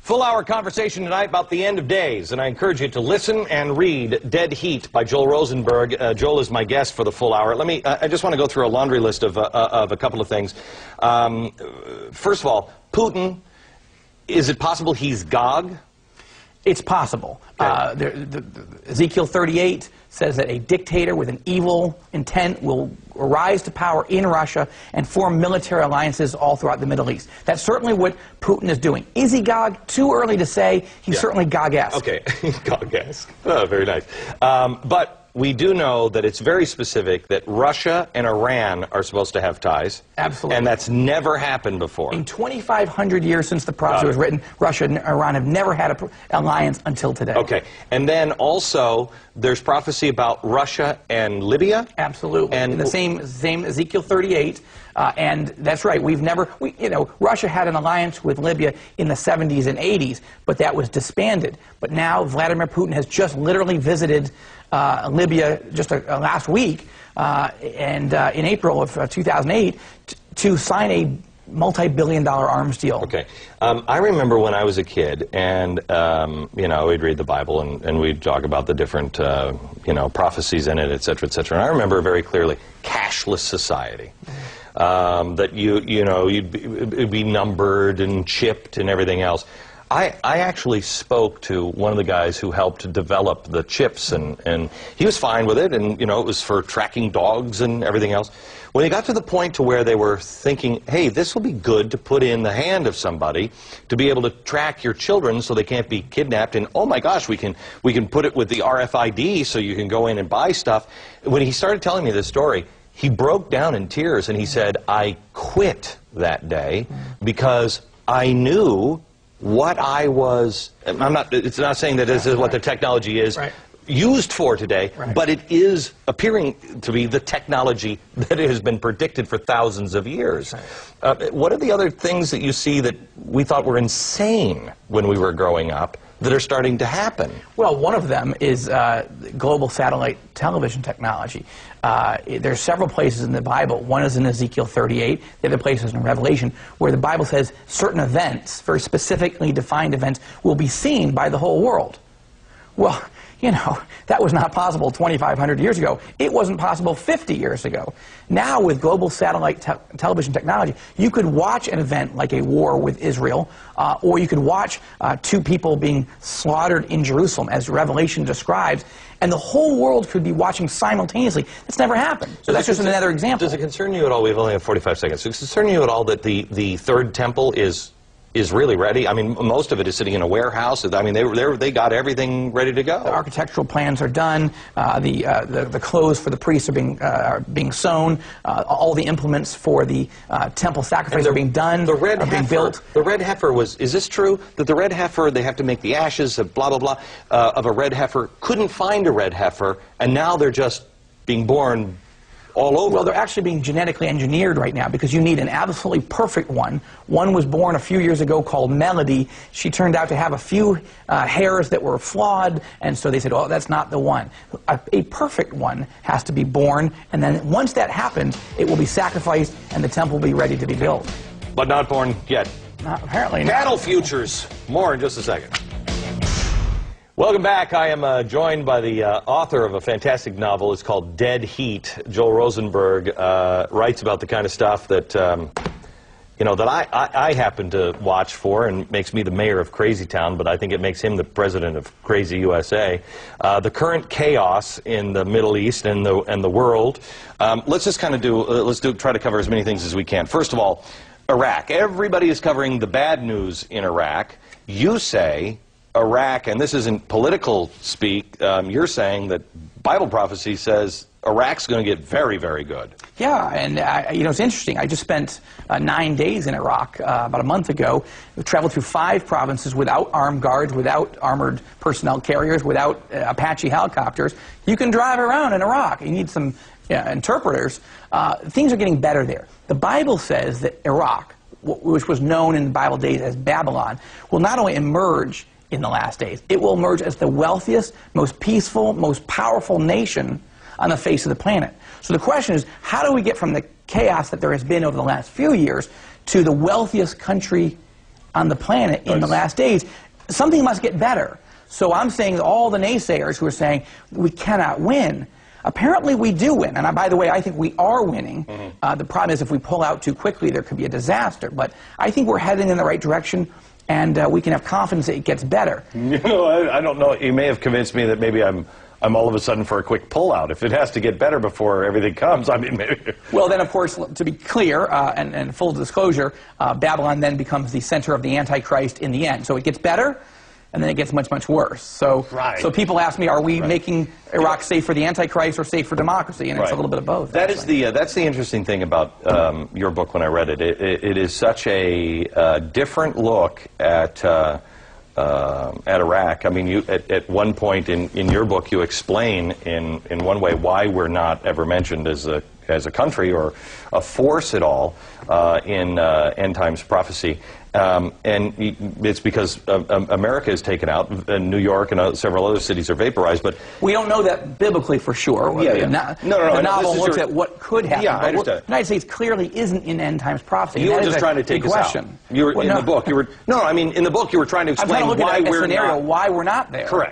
Full-hour conversation tonight about the end of days, and I encourage you to listen and read Dead Heat by Joel Rosenberg. Joel is my guest for the full hour. I just want to go through a laundry list of a couple of things. First of all, Putin, is it possible he's Gog? It's possible. Okay. Ezekiel 38 says that a dictator with an evil intent will rise to power in Russia and form military alliances all throughout the Middle East. That's certainly what Putin is doing. Is he Gog? Too early to say. He's certainly Gog-esque. Okay, Gog-esque. Oh, very nice. But we do know that it's very specific that Russia and Iran are supposed to have ties. Absolutely. And that's never happened before. In 2,500 years since the prophecy was written, Russia and Iran have never had an alliance until today. Okay. And then also, there's prophecy about Russia and Libya. Absolutely. And the same Ezekiel 38. And that's right. Russia had an alliance with Libya in the 70s and 80s, but that was disbanded. But now Vladimir Putin has just literally visited Libya just last week, and in April of 2008, to sign a multi-billion-dollar arms deal. Okay. I remember when I was a kid, and, we'd read the Bible, and we'd talk about the different, prophecies in it, et cetera, et cetera. And I remember very clearly cashless society. That you'd be numbered and chipped and everything else. I actually spoke to one of the guys who helped develop the chips, and he was fine with it, and it was for tracking dogs and everything else. When they got to the point to where they were thinking, hey, this will be good to put in the hand of somebody to be able to track your children so they can't be kidnapped, and oh my gosh, we can put it with the RFID so you can go in and buy stuff. When he started telling me this story, he broke down in tears and he said, I quit that day because I knew what I was, it's not saying that this is what the technology is used for today, but it is appearing to be the technology that has been predicted for thousands of years. What are the other things that you see that we thought were insane when we were growing up that are starting to happen? Well, one of them is global satellite television technology. There's several places in the Bible. One is in Ezekiel 38. The other place is in Revelation, where the Bible says certain events, very specifically defined events, will be seen by the whole world. Well, that was not possible 2,500 years ago. It wasn't possible 50 years ago. Now, with global satellite television technology, you could watch an event like a war with Israel, or you could watch two people being slaughtered in Jerusalem, as Revelation describes, and the whole world could be watching simultaneously. That's never happened. So that's just another example. Does it concern you at all? We only have 45 seconds. Does it concern you at all that the third temple is really ready? I mean, most of it is sitting in a warehouse. I mean, they got everything ready to go. The architectural plans are done. The clothes for the priests are being sewn. All the implements for the temple sacrifice are being done. Being built. The red heifer is this true? That the red heifer, they have to make the ashes of blah, blah, blah, of a red heifer, couldn't find a red heifer, and now they're just being born all over. Well, they're actually being genetically engineered right now because you need an absolutely perfect one. One was born a few years ago called Melody. She turned out to have a few hairs that were flawed, and so they said, oh, that's not the one. A perfect one has to be born, and then once that happens, it will be sacrificed, and the temple will be ready to be built. But not born yet. Apparently not. Battle futures. More in just a second. Welcome back. I am joined by the author of a fantastic novel. It's called Dead Heat. Joel Rosenberg writes about the kind of stuff that, that I happen to watch for and makes me the mayor of Crazy Town, but I think it makes him the president of Crazy USA. The current chaos in the Middle East and the world. Let's just kind of try to cover as many things as we can. First of all, Iraq. Everybody is covering the bad news in Iraq. You say Iraq, and this isn't political speak, you're saying that Bible prophecy says Iraq's going to get very, very good. Yeah, and it's interesting. I just spent 9 days in Iraq about a month ago. We traveled through 5 provinces without armed guards, without armored personnel carriers, without Apache helicopters. You can drive around in Iraq. You need some interpreters. Things are getting better there. The Bible says that Iraq, which was known in the Bible days as Babylon, will not only emerge in the last days, it will emerge as the wealthiest, most peaceful, most powerful nation on the face of the planet. So the question is, how do we get from the chaos that there has been over the last few years to the wealthiest country on the planet in the last days. Something must get better. So I'm saying that all the naysayers who are saying we cannot win, apparently we do win. And by the way, I think we are winning. The problem is if we pull out too quickly, there could be a disaster. But I think we're heading in the right direction, and we can have confidence that it gets better. You know, I don't know. You may have convinced me that maybe I'm all of a sudden for a quick pullout. If it has to get better before everything comes, I mean, maybe. Well, then, of course, to be clear and full disclosure, Babylon then becomes the center of the Antichrist in the end. So it gets better, and then it gets much, much worse. So, so people ask me, are we making Iraq safe for the Antichrist or safe for democracy? And it's a little bit of both. That's the interesting thing about your book when I read it. It is such a different look at Iraq. I mean, at one point in your book, you explain in one way why we're not ever mentioned as a country or a force at all in end times prophecy. And it's because America is taken out, and New York and several other cities are vaporized. But we don't know that biblically for sure. The novel looks at what could happen. Yeah, I understand. The United States clearly isn't in end times prophecy. You were just trying to take us out. You were in the book. You were I mean, in the book you were trying to explain why we're not. Why we're not there. Correct.